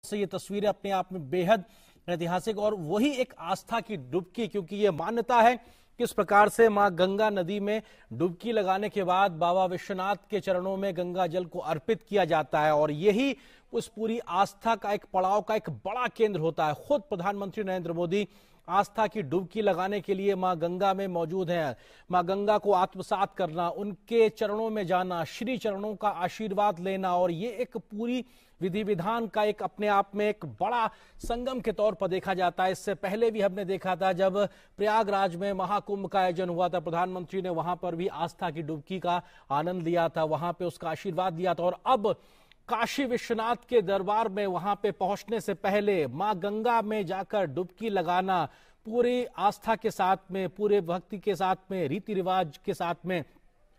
से ये तस्वीरें अपने आप में बेहद ऐतिहासिक और वही एक आस्था की डुबकी, क्योंकि ये मान्यता है किस प्रकार से मां गंगा नदी में डुबकी लगाने के बाद बाबा विश्वनाथ के चरणों में गंगा जल को अर्पित किया जाता है और यही उस पूरी आस्था का एक पड़ाव का एक बड़ा केंद्र होता है। खुद प्रधानमंत्री नरेंद्र मोदी आस्था की डुबकी लगाने के लिए मां गंगा में मौजूद हैं। मां गंगा को आत्मसात करना, उनके चरणों में जाना, श्री चरणों का आशीर्वाद लेना और ये एक पूरी विधि विधान का एक अपने आप में एक बड़ा संगम के तौर पर देखा जाता है। इससे पहले भी हमने देखा था जब प्रयागराज में महाकुंभ का आयोजन हुआ था, प्रधानमंत्री ने वहां पर भी आस्था की डुबकी का आनंद लिया था, वहां पे उसका आशीर्वाद दिया था। और अब काशी विश्वनाथ के दरबार में वहां पे पहुंचने से पहले मां गंगा में जाकर डुबकी लगाना पूरी आस्था के साथ में, पूरे भक्ति के साथ में, रीति रिवाज के साथ में,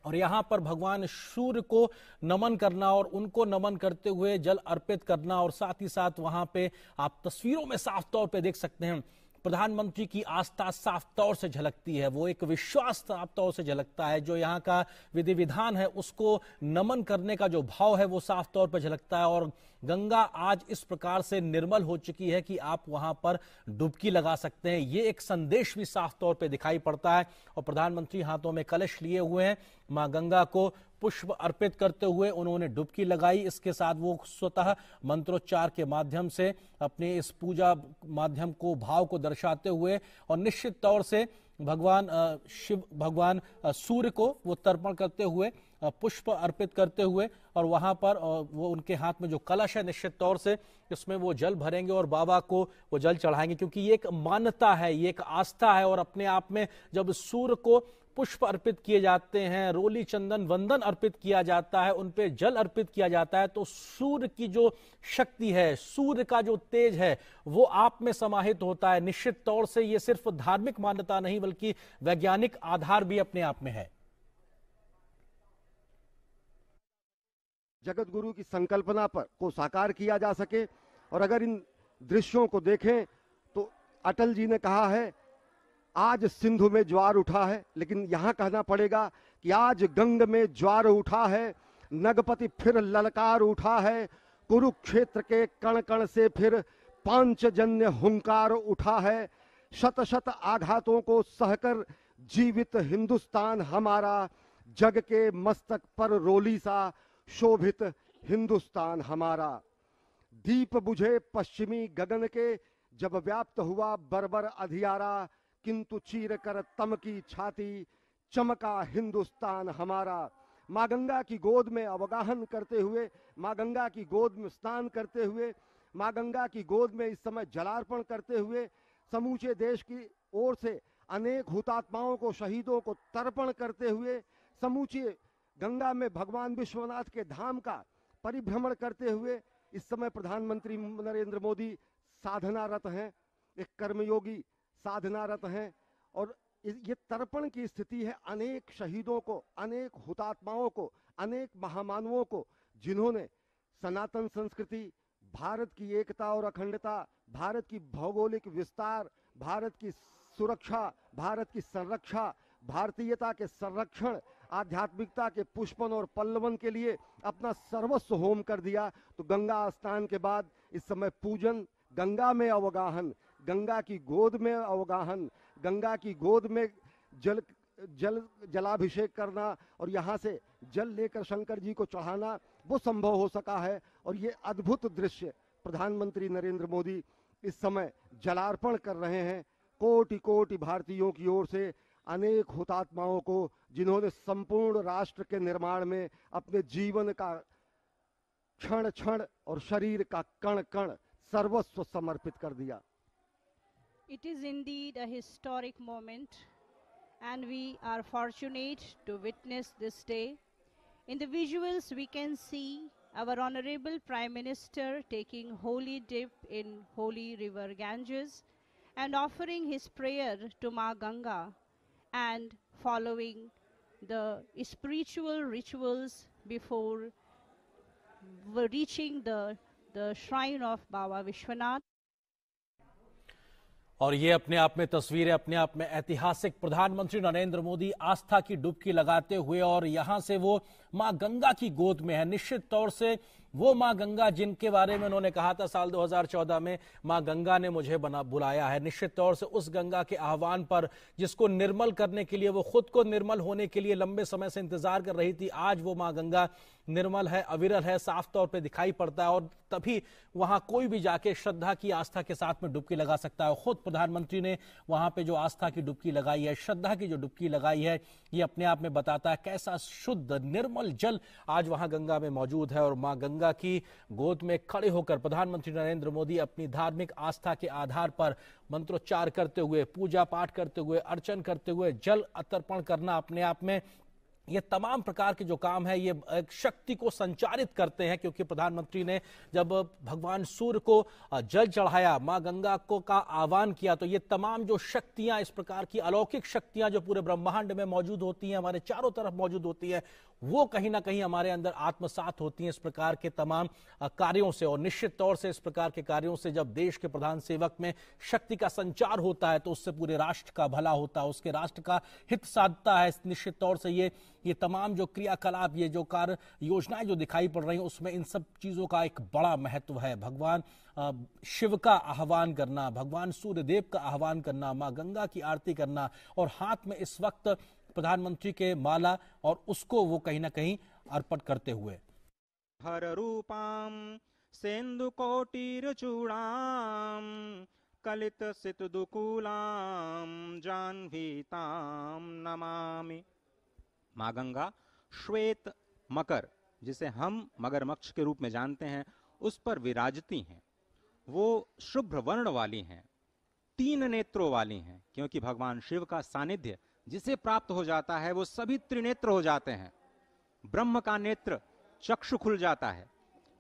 और यहां पर भगवान सूर्य को नमन करना और उनको नमन करते हुए जल अर्पित करना। और साथ ही साथ वहां पे आप तस्वीरों में साफ तौर पे देख सकते हैं प्रधानमंत्री की आस्था साफ तौर से झलकती है, वो एक विश्वास साफ तौर से झलकता है। जो यहाँ का विधि विधान है उसको नमन करने का जो भाव है वो साफ तौर पर झलकता है। और गंगा आज इस प्रकार से निर्मल हो चुकी है कि आप वहां पर डुबकी लगा सकते हैं, ये एक संदेश भी साफ तौर पे दिखाई पड़ता है। और प्रधानमंत्री हाथों में कलश लिए हुए हैं, मां गंगा को पुष्प अर्पित करते हुए उन्होंने डुबकी लगाई। इसके साथ वो स्वतः मंत्रोच्चार के माध्यम से अपने इस पूजा माध्यम को, भाव को दर्शाते हुए और निश्चित तौर से भगवान शिव, भगवान सूर्य को वो तर्पण करते हुए, पुष्प अर्पित करते हुए, और वहां पर वो उनके हाथ में जो कलश है निश्चित तौर से इसमें वो जल भरेंगे और बाबा को वो जल चढ़ाएंगे, क्योंकि ये एक मान्यता है, ये एक आस्था है। और अपने आप में जब सूर्य को पुष्प अर्पित किए जाते हैं, रोली चंदन वंदन अर्पित किया जाता है, उन पे जल अर्पित किया जाता है, तो सूर्य की जो शक्ति है, सूर्य का जो तेज है वो आप में समाहित होता है। निश्चित तौर से ये सिर्फ धार्मिक मान्यता नहीं बल्कि वैज्ञानिक आधार भी अपने आप में है। जगत गुरु की संकल्पना पर को साकार किया जा सके। और अगर इन दृश्यों को देखें तो अटल जी ने कहा है आज सिंधु में ज्वार उठा है, लेकिन यहां कहना पड़ेगा कि आज गंग में ज्वार उठा है, नगपति फिर ललकार उठा है, कुरुक्षेत्र के कण कण से फिर पांचजन्य हुंकार उठा है, शत शत आघातों को सहकर जीवित हिंदुस्तान हमारा, जग के मस्तक पर रोली सा शोभित हिंदुस्तान हमारा। दीप बुझे पश्चिमी गगन के जब व्याप्त हुआ बर्बर अधियारा, किंतु चीर कर तम की छाती चमका हिंदुस्तान हमारा। मां गंगा की गोद में अवगाहन करते हुए, मां गंगा की गोद में स्नान करते हुए, मां गंगा की गोद में इस समय जलार्पण करते हुए समूचे देश की ओर से अनेक हुतात्माओं को, शहीदों को तर्पण करते हुए, समूचे गंगा में भगवान विश्वनाथ के धाम का परिभ्रमण करते हुए इस समय प्रधानमंत्री नरेंद्र मोदी साधनारत हैं, एक कर्मयोगी साधनारत हैं। और ये तर्पण की स्थिति है अनेक शहीदों को, अनेक हुतात्माओं को, अनेक महामानवों को, जिन्होंने सनातन संस्कृति, भारत की एकता और अखंडता, भारत की भौगोलिक विस्तार, भारत की सुरक्षा, भारत की संरक्षा, भारतीयता के संरक्षण, आध्यात्मिकता के पुष्पन और पल्लवन के लिए अपना सर्वस्व होम कर दिया। तो गंगा स्नान के बाद इस समय पूजन, गंगा में अवगाहन, गंगा की गोद में अवगाहन, गंगा की गोद में जलाभिषेक करना और यहाँ से जल लेकर शंकर जी को चढ़ाना वो संभव हो सका है। और ये अद्भुत दृश्य प्रधानमंत्री नरेंद्र मोदी इस समय जलार्पण कर रहे हैं कोटि कोटि भारतीयों की ओर से, अनेक हुतात्माओं को, जिन्होंने संपूर्ण राष्ट्र के निर्माण में अपने जीवन का क्षण क्षण और शरीर का कण कण सर्वस्व समर्पित कर दिया। It is indeed a historic moment, and we are fortunate to witness this day. In the visuals, we can see our Honorable Prime Minister taking holy dip in holy river Ganges and offering his prayer to Ma Ganga and following the spiritual rituals before reaching the shrine of Baba Vishwanath. और ये अपने आप में तस्वीरें अपने आप में ऐतिहासिक, प्रधानमंत्री नरेंद्र मोदी आस्था की डुबकी लगाते हुए और यहां से वो मां गंगा की गोद में है। निश्चित तौर से वो मां गंगा जिनके बारे में उन्होंने कहा था साल 2014 में, मां गंगा ने मुझे बुलाया है, निश्चित तौर से उस गंगा के आह्वान पर, जिसको निर्मल करने के लिए, वो खुद को निर्मल होने के लिए लंबे समय से इंतजार कर रही थी, आज वो मां गंगा निर्मल है, अविरल है, साफ तौर पे दिखाई पड़ता है। और तभी वहां कोई भी जाके श्रद्धा की, आस्था के साथ में डुबकी लगा सकता है। खुद प्रधानमंत्री ने वहां पे जो आस्था की डुबकी लगाई है, श्रद्धा की जो डुबकी लगाई है, ये अपने आप में बताता है कैसा शुद्ध निर्मल जल आज वहां गंगा में मौजूद है। और मां गंगा की गोद में खड़े होकर प्रधानमंत्री नरेंद्र मोदी अपनी धार्मिक आस्था के आधार पर मंत्रोच्चार करते हुए, पूजा पाठ करते हुए, अर्चन करते हुए, जल अर्पण करना अपने आप में, ये तमाम प्रकार के जो काम है, ये एक शक्ति को संचारित करते हैं। क्योंकि प्रधानमंत्री ने जब भगवान सूर्य को जल चढ़ाया, मां गंगा को का आह्वान किया, तो ये तमाम जो शक्तियां, इस प्रकार की अलौकिक शक्तियां जो पूरे ब्रह्मांड में मौजूद होती हैं, हमारे चारों तरफ मौजूद होती है, वो कहीं ना कहीं हमारे अंदर आत्मसात होती हैं इस प्रकार के तमाम कार्यों से। और निश्चित तौर से इस प्रकार के कार्यों से जब देश के प्रधान सेवक में शक्ति का संचार होता है, तो उससे पूरे राष्ट्र का भला होता है, उसके राष्ट्र का हित साधता है। निश्चित तौर से ये तमाम जो क्रियाकलाप, ये जो कार्य योजनाएं जो दिखाई पड़ रही हैं, उसमें इन सब चीजों का एक बड़ा महत्व है। भगवान शिव का आह्वान करना, भगवान सूर्यदेव का आह्वान करना, मां गंगा की आरती करना, और हाथ में इस वक्त प्रधानमंत्री के माला, और उसको वो कहीं ना कहीं अर्पण करते हुए हर रूपाम सेन्दु कोटिर चूड़ाम कलित सितुदुकूलाम जाह्नवीताम नमामि। मां गंगा श्वेत मकर, जिसे हम मगरमच्छ के रूप में जानते हैं, उस पर विराजती हैं। वो शुभ्र वर्ण वाली हैं, 3 नेत्रों वाली हैं, क्योंकि भगवान शिव का सानिध्य जिसे प्राप्त हो जाता है वो सभी त्रिनेत्र हो जाते हैं। ब्रह्म का नेत्र चक्षु खुल जाता है।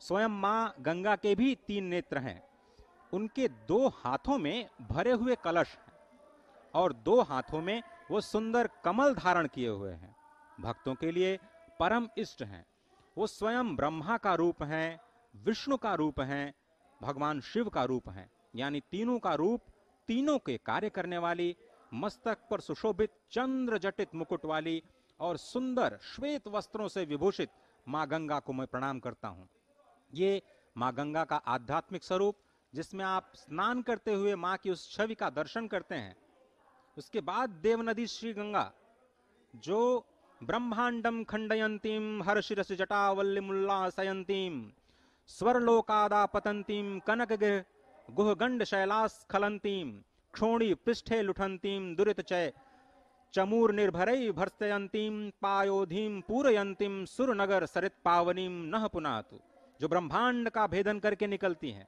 स्वयं मां गंगा के भी 3 नेत्र हैं। उनके 2 हाथों में भरे हुए कलश हैं और 2 हाथों में वो सुंदर कमल धारण किए हुए हैं। भक्तों के लिए परम इष्ट हैं। वो स्वयं ब्रह्मा का रूप हैं, विष्णु का रूप हैं, भगवान शिव का रूप हैं, यानी तीनों का रूप, तीनों के कार्य करने वाली, मस्तक पर सुशोभित चंद्र जटित मुकुट वाली और सुंदर श्वेत वस्त्रों से विभूषित मां गंगा को मैं प्रणाम करता हूं। ये मां गंगा का आध्यात्मिक स्वरूप, जिसमें आप स्नान करते हुए मां की उस छवि का दर्शन करते हैं। उसके बाद देवनदी श्री गंगा, जो ब्रह्मांडम खंडयंतीम हर्षिरसि जटावल्लिमुल्लासयंतीम स्वरलोकादापतंतीम कनकगिर गुहगंड शैलास्खलंतीम क्षोणी पृष्ठे लुठंतीम दुरितचय चमूर निर्भरै भर्सयंतीम पायोधीम पूरयंतीम सुरनगर सरित पावनीम नह पुनातु, जो ब्रह्मांड का भेदन करके निकलती हैं।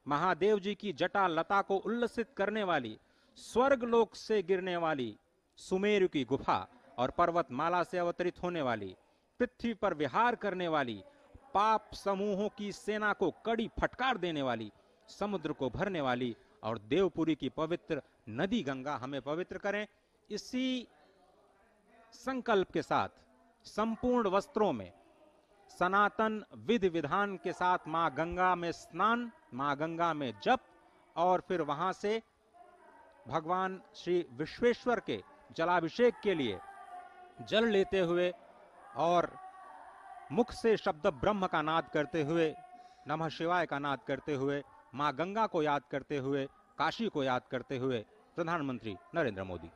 महादेव जी की जटा लता को उल्लसित करने वाली, स्वर्ग लोक से गिरने वाली सुमेरु की गुफा और पर्वतमाला से अवतरित होने वाली, पृथ्वी पर विहार करने वाली, पाप समूहों की सेना को कड़ी फटकार देने वाली, समुद्र को भरने वाली और देवपुरी की पवित्र नदी गंगा हमें पवित्र करें। इसी संकल्प के साथ संपूर्ण वस्त्रों में सनातन विधि विधान के साथ मां गंगा में स्नान, मां गंगा में जप, और फिर वहां से भगवान श्री विश्वेश्वर के जलाभिषेक के लिए जल लेते हुए और मुख से शब्द ब्रह्म का नाद करते हुए, नमः शिवाय का नाद करते हुए, मां गंगा को याद करते हुए, काशी को याद करते हुए प्रधानमंत्री नरेंद्र मोदी।